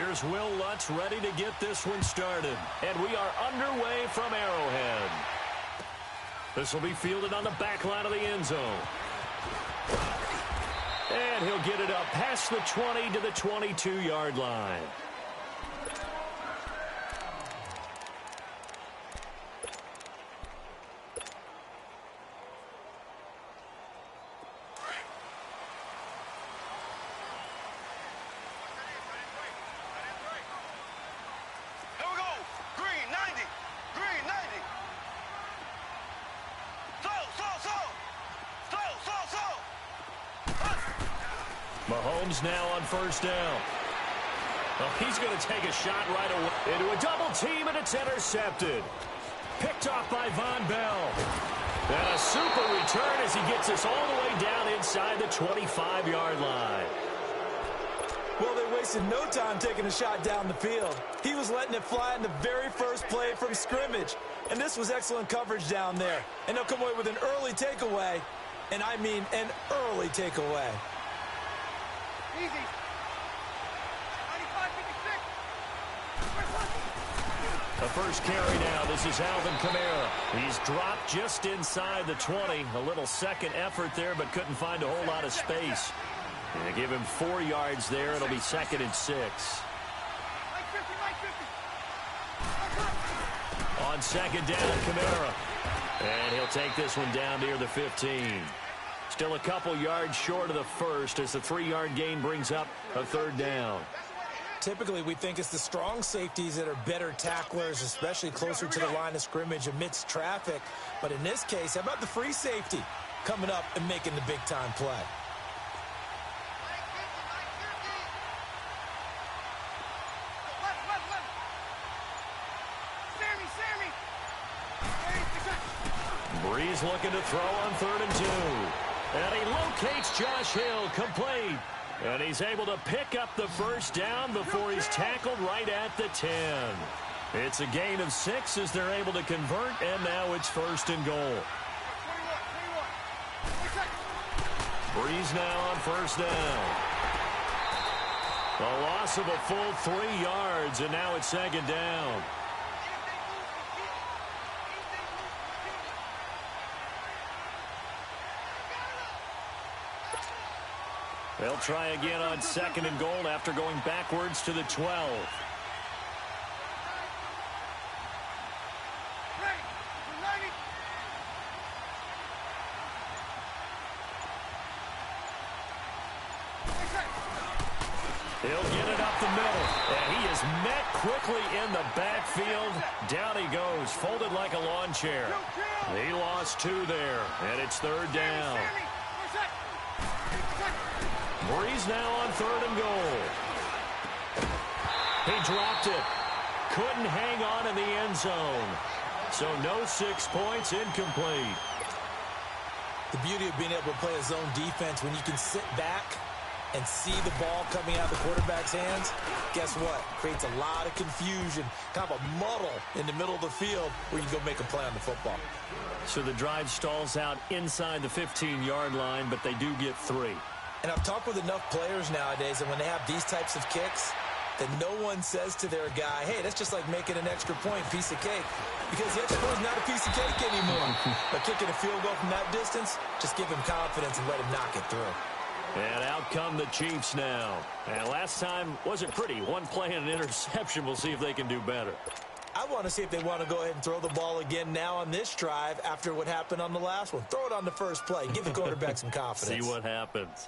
Here's Will Lutz ready to get this one started. And we are underway from Arrowhead. This will be fielded on the back line of the end zone. And he'll get it up past the 20 to the 22-yard line. Mahomes now on first down. Well, he's going to take a shot right away into a double team, and it's intercepted. Picked off by Von Bell. And a super return as he gets us all the way down inside the 25-yard line. Well, they wasted no time taking a shot down the field. He was letting it fly in the very first play from scrimmage. And this was excellent coverage down there. And they'll come away with an early takeaway. And I mean an early takeaway. Easy. 95-56. The first carry now. This is Alvin Kamara. He's dropped just inside the 20. A little second effort there, but couldn't find a whole lot of space. And they give him 4 yards there. It'll be 2nd and 6. On second down, Kamara. And he'll take this one down near the 15. Still a couple yards short of the first as the 3-yard gain brings up a 3rd down. Typically, we think it's the strong safeties that are better tacklers, especially closer to the line of scrimmage amidst traffic. But in this case, how about the free safety coming up and making the big-time play? Breeze looking to throw on 3rd and 2. And he locates Josh Hill, complete. And he's able to pick up the first down before he's tackled right at the 10. It's a gain of 6 as they're able to convert, and now it's 1st and goal. Breeze now on 1st down. A loss of a full 3 yards, and now it's 2nd down. They'll try again on 2nd and goal after going backwards to the 12. He'll get it up the middle, and he is met quickly in the backfield. Down he goes, folded like a lawn chair. He lost 2 there, and it's 3rd down. Breeze now on 3rd and goal. He dropped it. Couldn't hang on in the end zone. So no 6 points, incomplete. The beauty of being able to play a zone defense when you can sit back and see the ball coming out of the quarterback's hands, guess what? Creates a lot of confusion, kind of a muddle in the middle of the field where you can go make a play on the football. So the drive stalls out inside the 15-yard line, but they do get 3. And I've talked with enough players nowadays, and when they have these types of kicks, that no one says to their guy, hey, that's just like making an extra point, piece of cake. Because the extra point is not a piece of cake anymore. But kicking a field goal from that distance, just give him confidence and let him knock it through. And out come the Chiefs now. And last time wasn't pretty. 1 play and an interception. We'll see if they can do better. I want to see if they want to go ahead and throw the ball again now on this drive after what happened on the last one. Throw it on the first play. Give the quarterback some confidence. See what happens.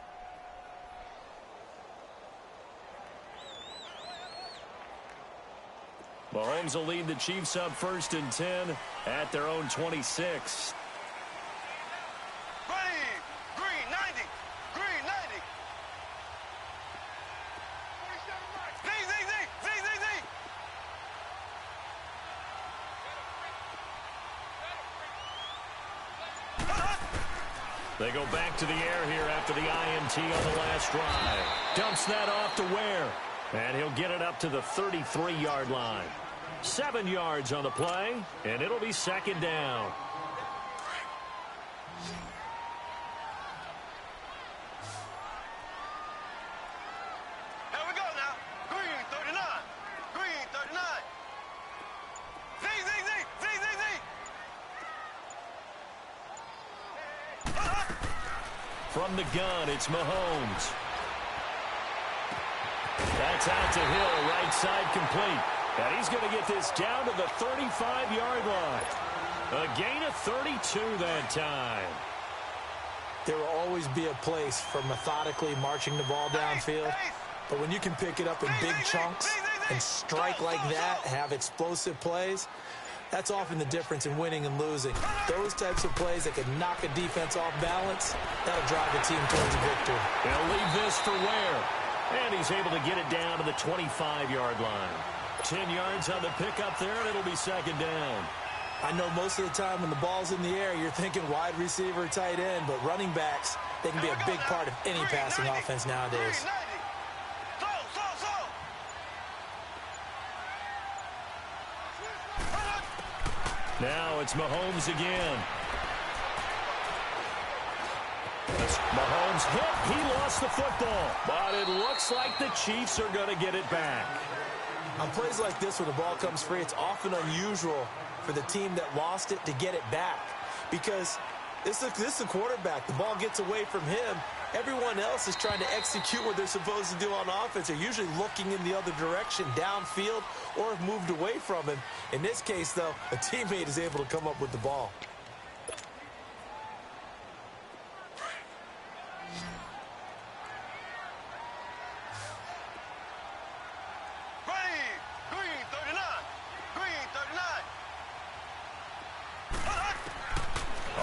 Mahomes will lead the Chiefs up 1st and 10 at their own 26. Green 90. Green 90. Z. They go back to the air here after the INT on the last drive. Dumps that off to Ware. And he'll get it up to the 33-yard line. 7 yards on the play, and it'll be 2nd down. Here we go now. Green 39. From the gun, it's Mahomes. That's out to Hill, right side complete. And he's going to get this down to the 35-yard line. A gain of 32 that time. There will always be a place for methodically marching the ball downfield. But when you can pick it up in big chunks and strike like that, have explosive plays, that's often the difference in winning and losing. Those types of plays that can knock a defense off balance, that'll drive a team towards a victory. They'll leave this for Ware. And he's able to get it down to the 25-yard line. 10 yards on the pickup there, and it'll be second down. I know most of the time when the ball's in the air, you're thinking wide receiver, tight end, but running backs, they can be a big part of any passing offense nowadays. Now it's Mahomes again. As Mahomes hit, he lost the football. But it looks like the Chiefs are going to get it back. On plays like this where the ball comes free, it's often unusual for the team that lost it to get it back. Because this is a quarterback. The ball gets away from him. Everyone else is trying to execute what they're supposed to do on offense. They're usually looking in the other direction, downfield, or have moved away from him. In this case, though, a teammate is able to come up with the ball.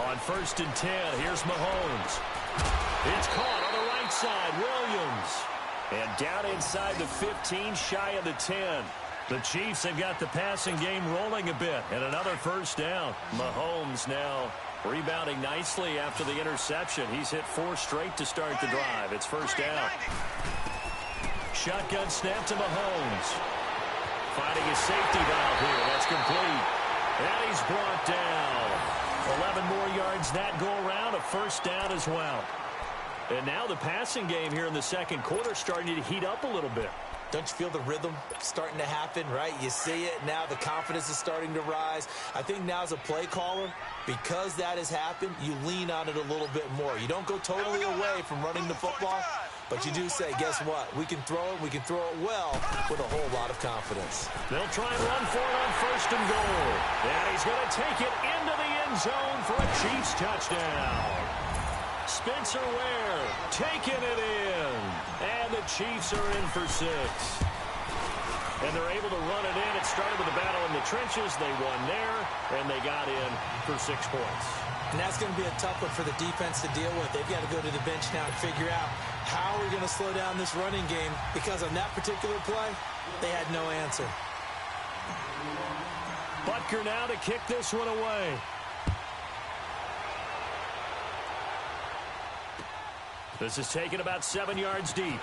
On 1st and 10, here's Mahomes. It's caught on the right side, Williams. And down inside the 15, shy of the 10. The Chiefs have got the passing game rolling a bit, and another first down. Mahomes now rebounding nicely after the interception. He's hit 4 straight to start the drive. It's first down. Shotgun snap to Mahomes. Finding his safety valve here. That's complete. And he's brought down. 11 more yards that go around, a first down as well. And now the passing game here in the second quarter starting to heat up a little bit. Don't you feel the rhythm starting to happen, right? You see it now. The confidence is starting to rise. I think now as a play caller, because that has happened, you lean on it a little bit more. You don't go totally away from running the football, but you do say, guess what? We can throw it. We can throw it well with a whole lot of confidence. They'll try and run for it on 1st and goal. And he's going to take it into the end zone for a Chiefs touchdown. Spencer Ware taking it in. And the Chiefs are in for 6. And they're able to run it in. It started with a battle in the trenches. They won there, and they got in for 6 points. And that's going to be a tough one for the defense to deal with. They've got to go to the bench now and figure out how we're going to slow down this running game, because on that particular play, they had no answer. Butker now to kick this one away. This is taken about 7 yards deep.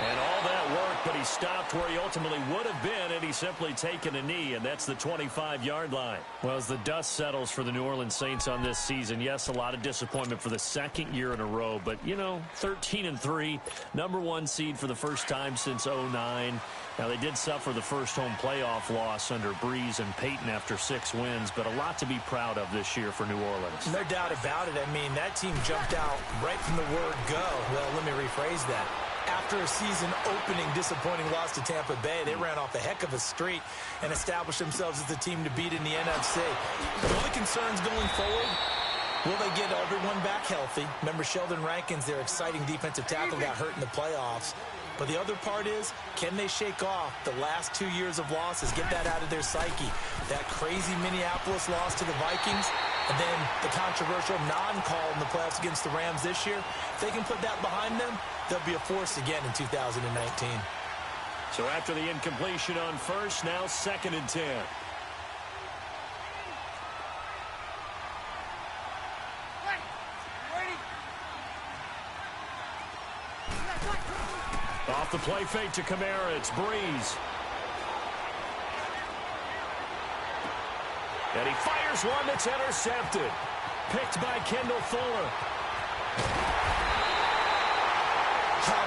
And all that work, but he stopped where he ultimately would have been, and he's simply taken a knee, and that's the 25-yard line. Well, as the dust settles for the New Orleans Saints on this season, yes, a lot of disappointment for the second year in a row, but, you know, 13-3, number 1 seed for the first time since 2009. Now, they did suffer the first home playoff loss under Breeze and Peyton after 6 wins, but a lot to be proud of this year for New Orleans. No doubt about it. I mean, that team jumped out right from the word go. Well, let me rephrase that. After a season-opening disappointing loss to Tampa Bay, they ran off a heck of a streak and established themselves as the team to beat in the NFC. The only concerns going forward, will they get everyone back healthy? Remember, Sheldon Rankins, their exciting defensive tackle, got hurt in the playoffs. But the other part is, can they shake off the last 2 years of losses, get that out of their psyche? That crazy Minneapolis loss to the Vikings, and then the controversial non-call in the playoffs against the Rams this year. If they can put that behind them, they'll be a force again in 2019. So after the incompletion on 1st, now 2nd and 10. Off the play fake to Kamara, it's Breeze. And he fires one that's intercepted. Picked by Kendall Fuller.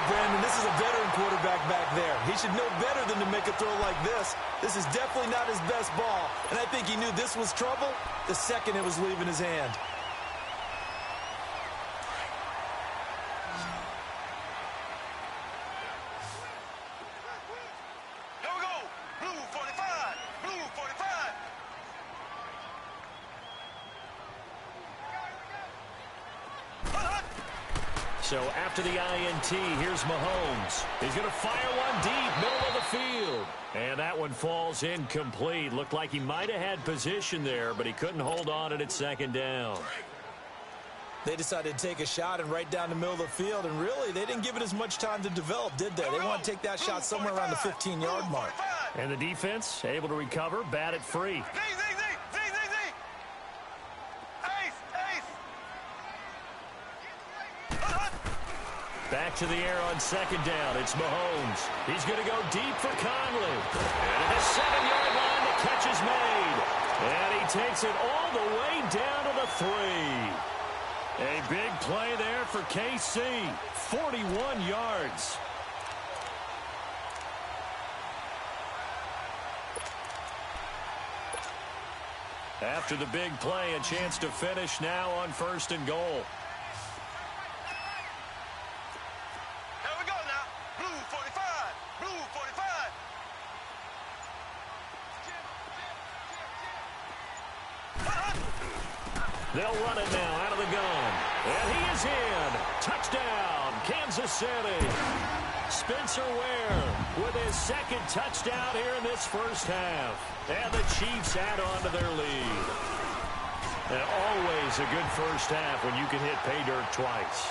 Brandon, this is a veteran quarterback back there. He should know better than to make a throw like this. This is definitely not his best ball. And I think he knew this was trouble the second it was leaving his hand. So after the INT, here's Mahomes. He's going to fire one deep, middle of the field. And that one falls incomplete. Looked like he might have had position there, but he couldn't hold on at second down. They decided to take a shot and right down the middle of the field, and really, they didn't give it as much time to develop, did they? They want to take that shot somewhere around the 15-yard mark. And the defense able to recover, bat it free. Back to the air on second down. It's Mahomes. He's going to go deep for Conley. And at the 7-yard line, the catch is made. And he takes it all the way down to the 3. A big play there for KC. 41 yards. After the big play, a chance to finish now on 1st and goal. Here we go now. Blue 45. Blue 45. They'll run it now out of the gun. And he is in. Touchdown, Kansas City. Spencer Ware with his second touchdown here in this first half. And the Chiefs add on to their lead. And always a good first half when you can hit pay dirt twice.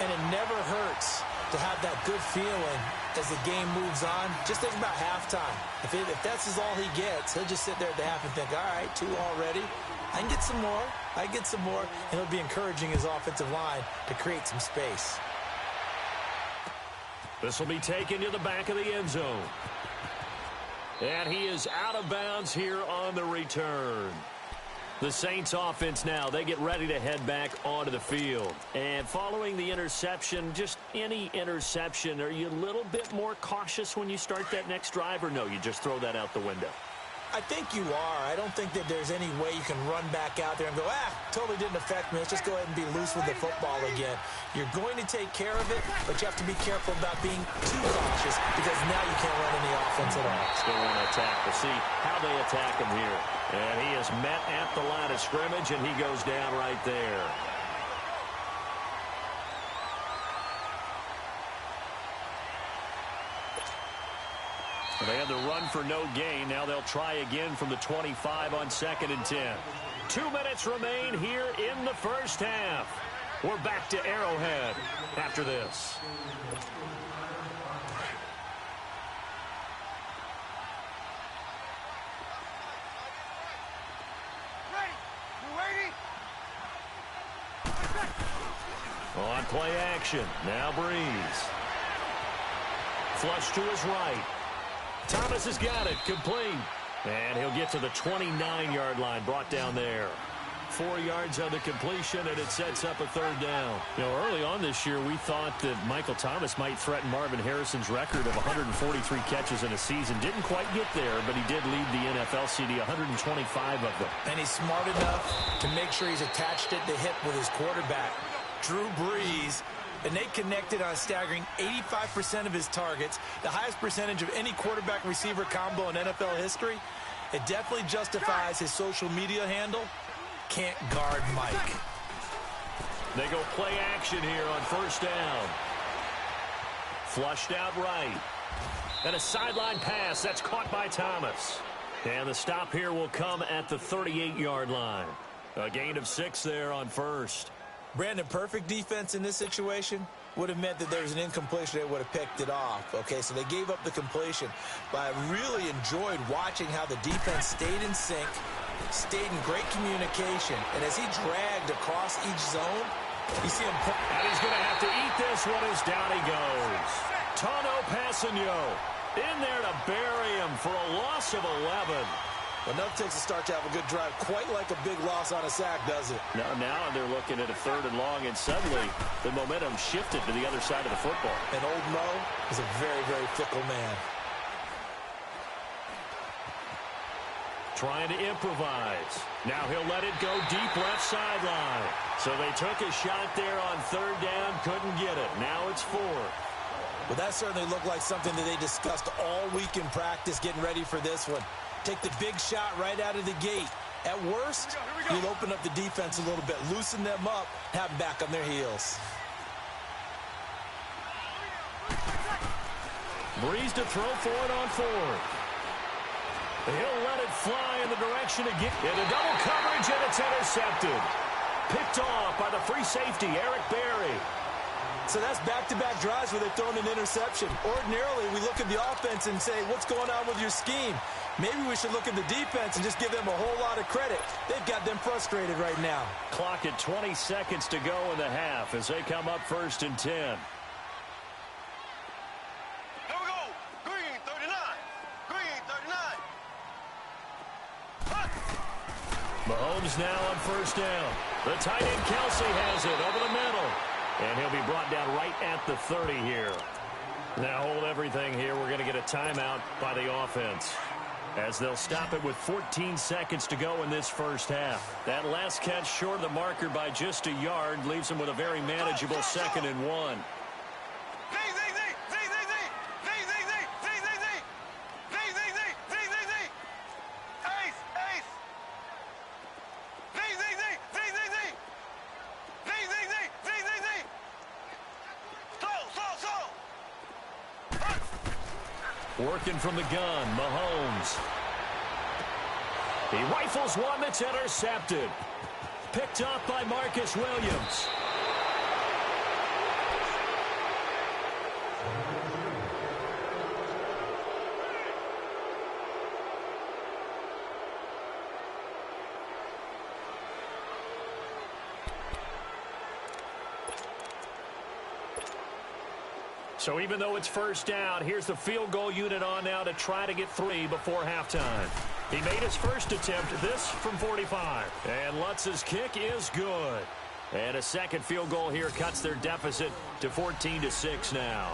And it never hurts to have that good feeling as the game moves on. Just think about halftime. If that's all he gets, he'll just sit there at the half and think, all right, 2 already. I can get some more. I can get some more. And he'll be encouraging his offensive line to create some space. This will be taken to the back of the end zone. And he is out of bounds here on the return. The Saints offense now, they get ready to head back onto the field. And following the interception, just any interception, are you a little bit more cautious when you start that next drive, or no, you just throw that out the window? I think you are. I don't think that there's any way you can run back out there and go, totally didn't affect me. Let's just go ahead and be loose with the football again. You're going to take care of it, but you have to be careful about being too cautious because now you can't run any offense at all. Still want to attack. We'll see how they attack him here. And he is met at the line of scrimmage, and he goes down right there. They had the run for no gain. Now they'll try again from the 25 on 2nd and 10. 2 minutes remain here in the first half. We're back to Arrowhead after this. On play action. Now Breeze. Flush to his right. Thomas has got it, complete. And he'll get to the 29-yard line, brought down there. 4 yards on the completion, and it sets up a 3rd down. You know, early on this year, we thought that Michael Thomas might threaten Marvin Harrison's record of 143 catches in a season. Didn't quite get there, but he did lead the NFL CD, 125 of them. And he's smart enough to make sure he's attached at the hip with his quarterback, Drew Brees. And they connected on a staggering 85% of his targets, the highest percentage of any quarterback-receiver combo in NFL history. It definitely justifies his social media handle, Can't Guard Mike. They go play action here on 1st down. Flushed out right. And a sideline pass. That's caught by Thomas. And the stop here will come at the 38-yard line. A gain of 6 there on 1st. Brandon, perfect defense in this situation would have meant that there was an incompletion. They would have picked it off. Okay, so they gave up the completion. But I really enjoyed watching how the defense stayed in sync, stayed in great communication. And as he dragged across each zone, you see him. And he's going to have to eat this one as down he goes. Tano Passanio in there to bury him for a loss of 11. Enough takes a start to have a good drive, quite like a big loss on a sack, does it? Now they're looking at a 3rd and long, and suddenly the momentum shifted to the other side of the football. And old Mo is a very, very fickle man. Trying to improvise. Now he'll let it go deep left sideline. So they took a shot there on 3rd down, couldn't get it. Now it's 4th. Well, that certainly looked like something that they discussed all week in practice, getting ready for this one. Take the big shot right out of the gate. At worst, you'll open up the defense a little bit, loosen them up, have them back on their heels. Breeze to throw for it on fourth. He'll let it fly in the direction of into double coverage, and it's intercepted. Picked off by the free safety, Eric Berry. So that's back-to-back drives where they've thrown an interception. Ordinarily, we look at the offense and say, what's going on with your scheme? Maybe we should look at the defense and just give them a whole lot of credit. They've got them frustrated right now. Clock at 20 seconds to go in the half as they come up 1st and 10. Here we go. Green 39. Green 39. Mahomes now on 1st down. The tight end Kelsey has it over the middle. And he'll be brought down right at the 30 here. Now hold everything here. We're going to get a timeout by the offense, as they'll stop it with 14 seconds to go in this first half. That last catch short of the marker by just a yard leaves them with a very manageable 2nd and 1. Working from the gun, Mahomes. He rifles one that's intercepted. Picked up by Marcus Williams. So even though it's 1st down, here's the field goal unit on now to try to get 3 before halftime. He made his first attempt, this from 45. And Lutz's kick is good. And a second field goal here cuts their deficit to 14-6 now.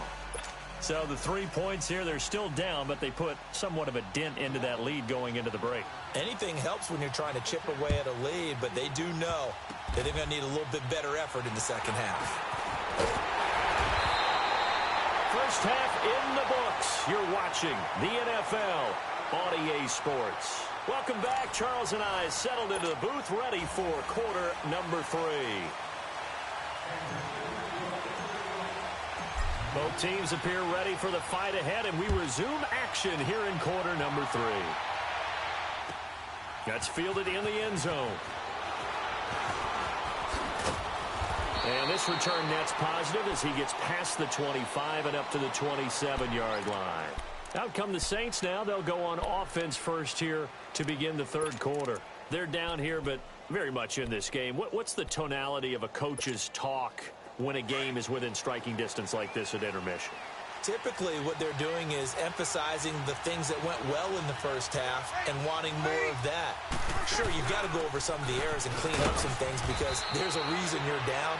So the 3 points here, they're still down, but they put somewhat of a dent into that lead going into the break. Anything helps when you're trying to chip away at a lead, but they do know that they're going to need a little bit better effort in the second half. First half in the books. You're watching the NFL on EA Sports. Welcome back. Charles and I settled into the booth, ready for quarter number 3. Both teams appear ready for the fight ahead, and we resume action here in quarter number 3. That's fielded in the end zone. And this return net's positive as he gets past the 25 and up to the 27-yard line. Out come the Saints now. They'll go on offense first here to begin the 3rd quarter. They're down here, but very much in this game. What's the tonality of a coach's talk when a game is within striking distance like this at intermission? Typically, what they're doing is emphasizing the things that went well in the first half and wanting more of that. Sure, you've got to go over some of the errors and clean up some things because there's a reason you're down.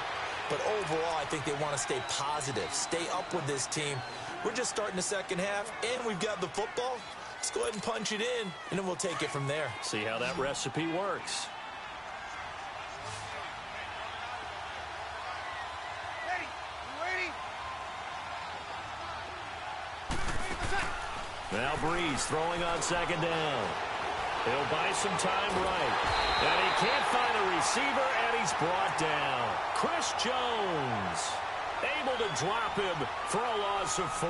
But overall, I think they want to stay positive, stay up with this team. We're just starting the second half, and we've got the football. Let's go ahead and punch it in, and then we'll take it from there. See how that recipe works. Now Breeze throwing on 2nd down. He'll buy some time right. And he can't find a receiver, and he's brought down. Chris Jones able to drop him for a loss of 4.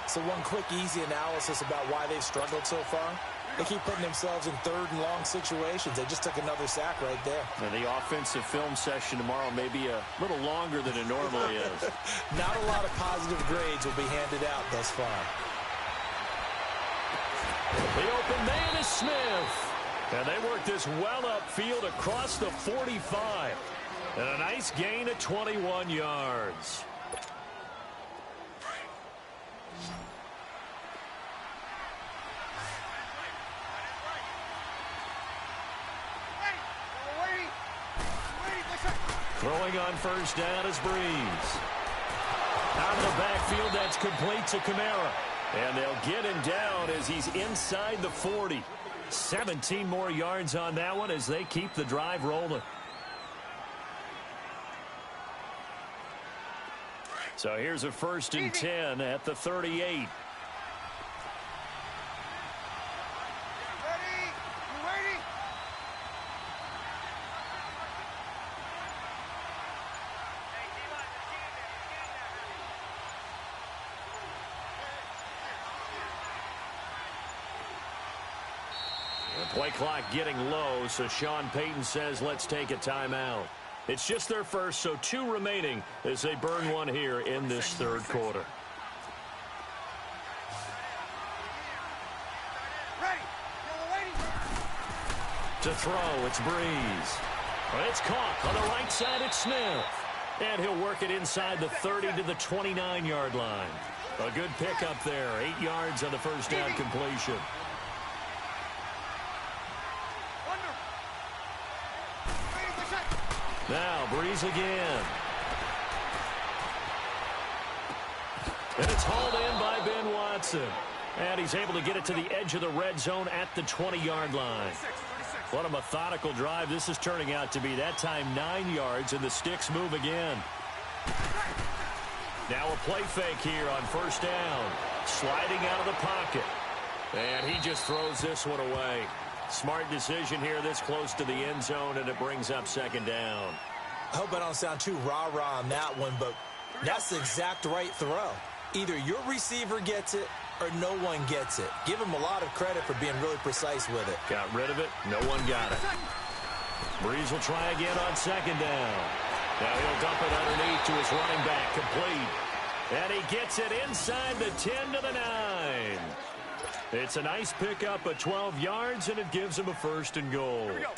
So one quick, easy analysis about why they've struggled so far. They keep putting themselves in 3rd and long situations. They just took another sack right there. And the offensive film session tomorrow may be a little longer than it normally is. Not a lot of positive grades will be handed out thus far. The open man is Smith. And they work this well upfield across the 45. And a nice gain of 21 yards. Throwing on 1st down is Breeze. Out of the backfield, that's complete to Kamara. And they'll get him down as he's inside the 40. 17 more yards on that one as they keep the drive rolling. So here's a 1st and 10 at the 38. Play clock getting low, so Sean Payton says let's take a timeout. It's just their first, so 2 remaining as they burn one here in this third quarter. To throw, it's Breeze. It's caught on the right side, it's Smith. And he'll work it inside the 30 to the 29-yard line. A good pickup there, 8 yards on the first down completion. Now, Breeze again. And it's hauled in by Ben Watson. And he's able to get it to the edge of the red zone at the 20-yard line. What a methodical drive this is turning out to be. That time 9 yards, and the sticks move again. Now a play fake here on first down. Sliding out of the pocket. And he just throws this one away. Smart decision here this close to the end zone, and it brings up second down. I hope I don't sound too rah-rah on that one, but that's the exact right throw. Either your receiver gets it or no one gets it. Give him a lot of credit for being really precise with it. Got rid of it. No one got it. Breeze will try again on second down. Now he'll dump it underneath to his running back, complete. And he gets it inside the 10 to the 9. It's a nice pickup at 12 yards, and it gives him a first and goal. Here we go.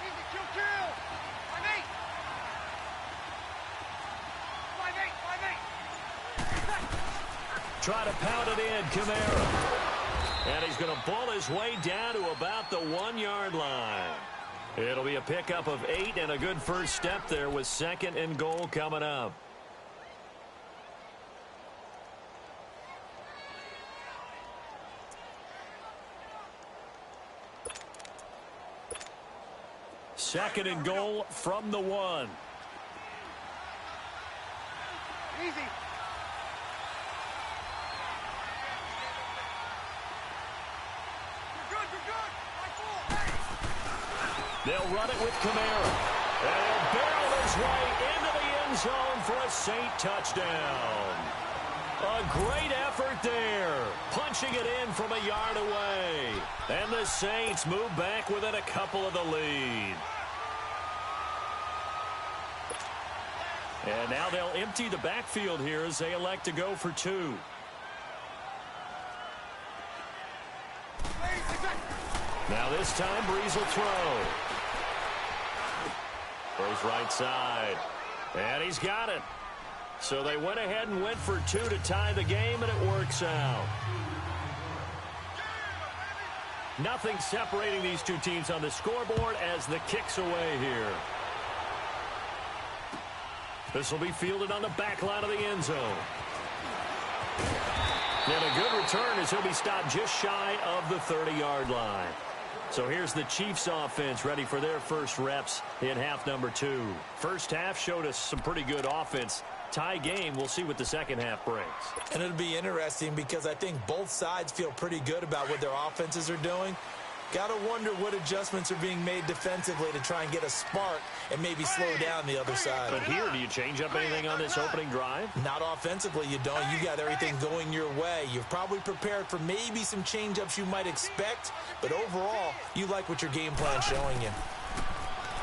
Easy, kill. 5-8. 5-8. Try to pound it in, Kamara. And he's going to bull his way down to about the 1-yard line. It'll be a pickup of 8 and a good first step there with second and goal coming up. Second and goal from the 1. Easy. They'll run it with Kamara. And he'll barrel his way into the end zone for a Saint touchdown. A great effort there. Punching it in from a yard away. And the Saints move back within a couple of the lead. And now they'll empty the backfield here as they elect to go for 2. Now this time, Breeze will throw. Goes right side. And he's got it. So they went ahead and went for 2 to tie the game, and it works out. Nothing separating these two teams on the scoreboard as the kick's away here. This will be fielded on the back line of the end zone. And a good return as he'll be stopped just shy of the 30-yard line. So here's the Chiefs offense ready for their first reps in half number 2. First half showed us some pretty good offense. Tie game, we'll see what the second half brings. And it'll be interesting because I think both sides feel pretty good about what their offenses are doing. Got to wonder what adjustments are being made defensively to try and get a spark and maybe slow down the other side. But here, do you change up anything on this opening drive? Not offensively, you don't. You got everything going your way. You've probably prepared for maybe some change-ups you might expect, but overall, you like what your game plan's showing you.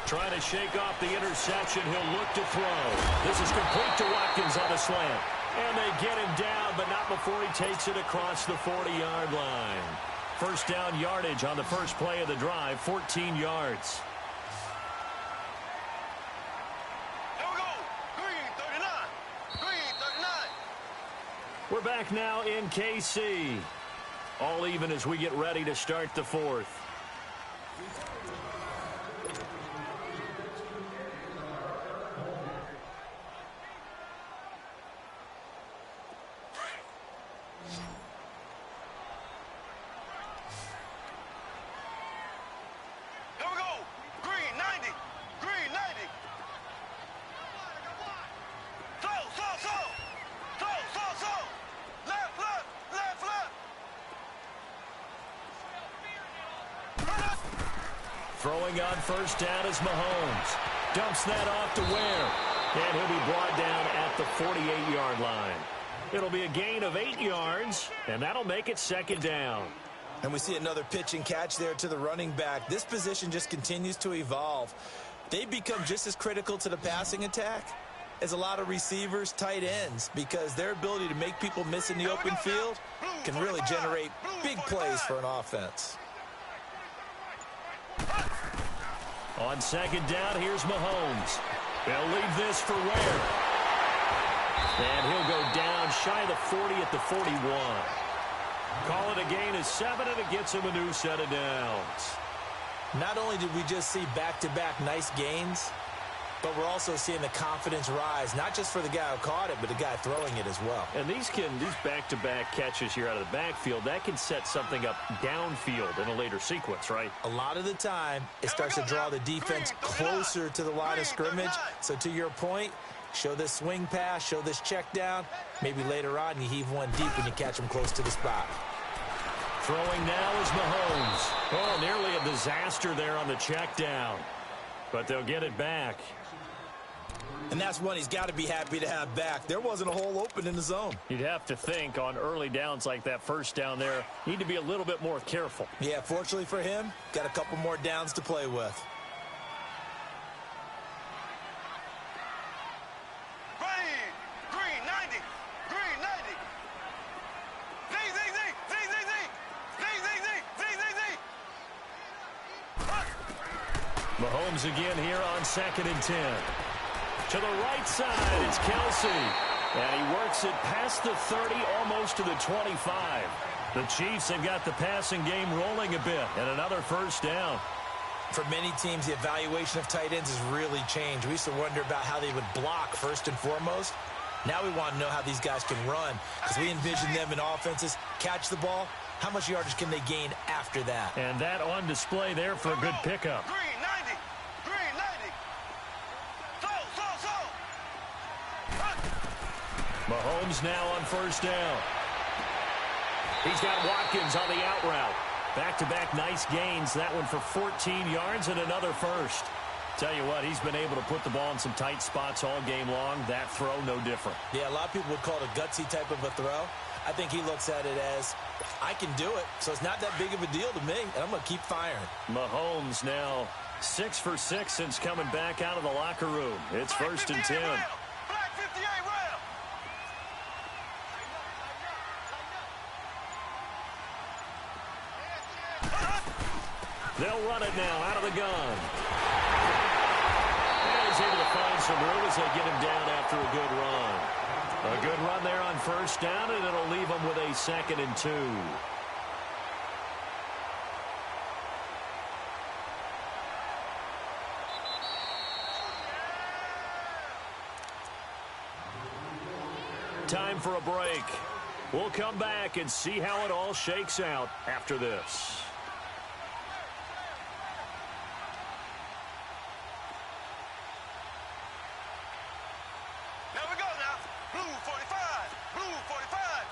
Trying to shake off the interception, he'll look to throw. This is complete to Watkins on the slant. And they get him down, but not before he takes it across the 40-yard line. First down yardage on the first play of the drive, 14 yards. Here we go. Green 39. Green 39. We're back now in KC. All even as we get ready to start the fourth. Throwing on first down is Mahomes. Dumps that off to Ware. And he'll be brought down at the 48-yard line. It'll be a gain of 8 yards, and that'll make it second down. And we see another pitch and catch there to the running back. This position just continues to evolve. They've become just as critical to the passing attack as a lot of receivers, tight ends, because their ability to make people miss in the open field can really generate big plays for an offense. On second down, here's Mahomes. They'll leave this for Ware. And he'll go down shy of the 40 at the 41. Call it a gain of 7, and it gets him a new set of downs. Not only did we just see back-to-back nice gains, but we're also seeing the confidence rise, not just for the guy who caught it, but the guy throwing it as well. And these back-to-back catches here out of the backfield, that can set something up downfield in a later sequence, right? A lot of the time, it starts to draw the defense closer to the line of scrimmage. So to your point, show this swing pass, show this check down. Maybe later on you heave one deep when you catch them close to the spot. Throwing now is Mahomes. Oh, nearly a disaster there on the check down. But they'll get it back. And that's one he's got to be happy to have back. There wasn't a hole open in the zone. You'd have to think on early downs like that first down there, need to be a little bit more careful. Yeah, fortunately for him, got a couple more downs to play with. Green 90. Green 90. Z. Mahomes again here on 2nd and 10. To the right side, it's Kelsey. And he works it past the 30, almost to the 25. The Chiefs have got the passing game rolling a bit, and another first down. For many teams, the evaluation of tight ends has really changed. We used to wonder about how they would block first and foremost. Now we want to know how these guys can run, because we envision them in offenses, catch the ball, how much yardage can they gain after that? And that on display there for a good pickup. Green 90. Green 90. Mahomes now on first down. He's got Watkins on the out route. Back-to-back nice gains. That one for 14 yards and another first. Tell you what, he's been able to put the ball in some tight spots all game long. That throw, no different. Yeah, a lot of people would call it a gutsy type of a throw. I think he looks at it as, I can do it, so it's not that big of a deal to me, and I'm going to keep firing. Mahomes now 6 for 6 since coming back out of the locker room. It's 1st and 10. Black 58 round. They'll run it now out of the gun. And he's able to find some room as they get him down after a good run. A good run there on first down, and it'll leave him with a 2nd and 2. Time for a break. We'll come back and see how it all shakes out after this. There we go now. Blue 45. Blue 45.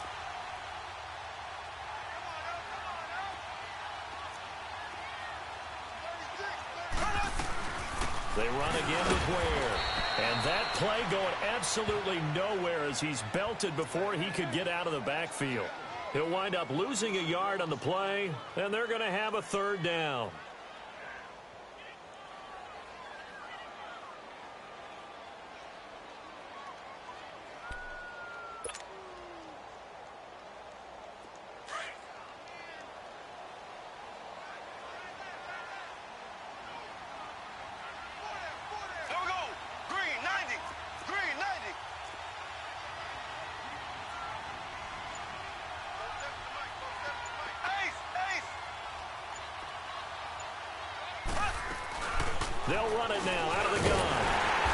They run again with Ware. And that play going absolutely nowhere as he's belted before he could get out of the backfield. He'll wind up losing a yard on the play, and they're going to have a 3rd down. There we go. Green 90. Green 90. Ace. Ace. They'll run it now out of the gun.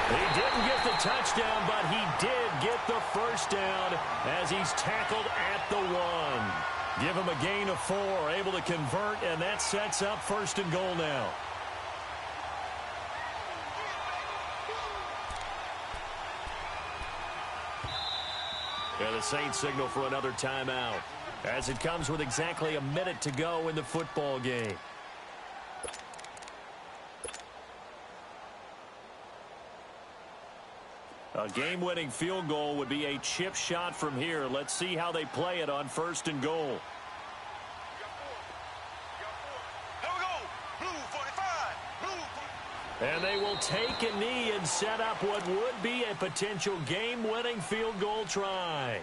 He didn't get the touchdown, but he did get the first down as he's tackled at the 1. Give him a gain of 4, able to convert, and that sets up 1st and goal now. And the Saints signal for another timeout as it comes with exactly a minute to go in the football game. A game-winning field goal would be a chip shot from here. Let's see how they play it on 1st and goal. Here we go. Blue 45. Blue. And they will take a knee and set up what would be a potential game-winning field goal try.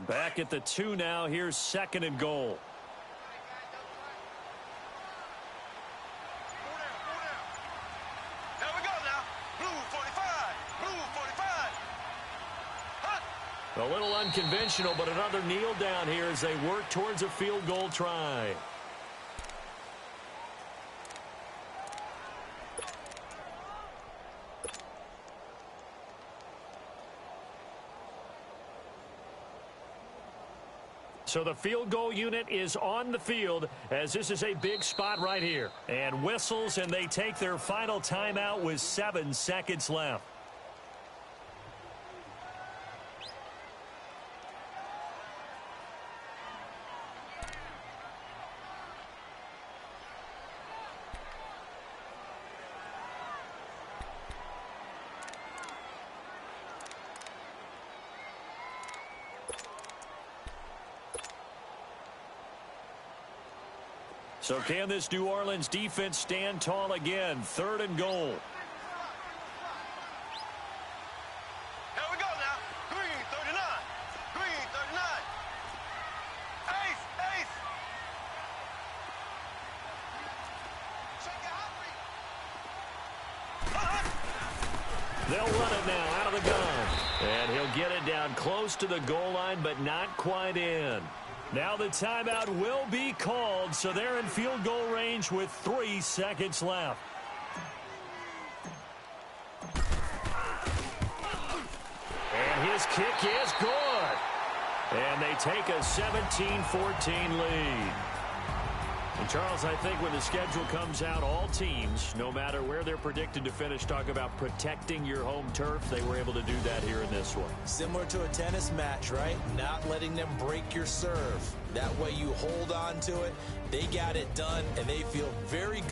Back at the 2 now. Here's 2nd and goal. Here we go now. Blue 45. Blue 45. Hut. A little unconventional, but another kneel down here as they work towards a field goal try. So the field goal unit is on the field as this is a big spot right here. And whistles, and they take their final timeout with 7 seconds left. So can this New Orleans defense stand tall again? 3rd and goal. Here we go now. Green 39. Green 39. Ace. Ace. Shake it out. They'll run it now out of the gun. And he'll get it down close to the goal line, but not quite in. Now the timeout will be called, so they're in field goal range with 3 seconds left. And his kick is good. And they take a 17-14 lead. And Charles, I think when the schedule comes out, all teams, no matter where they're predicted to finish, talk about protecting your home turf. They were able to do that here in this one. Similar to a tennis match, right? Not letting them break your serve. That way you hold on to it. They got it done, and they feel very good.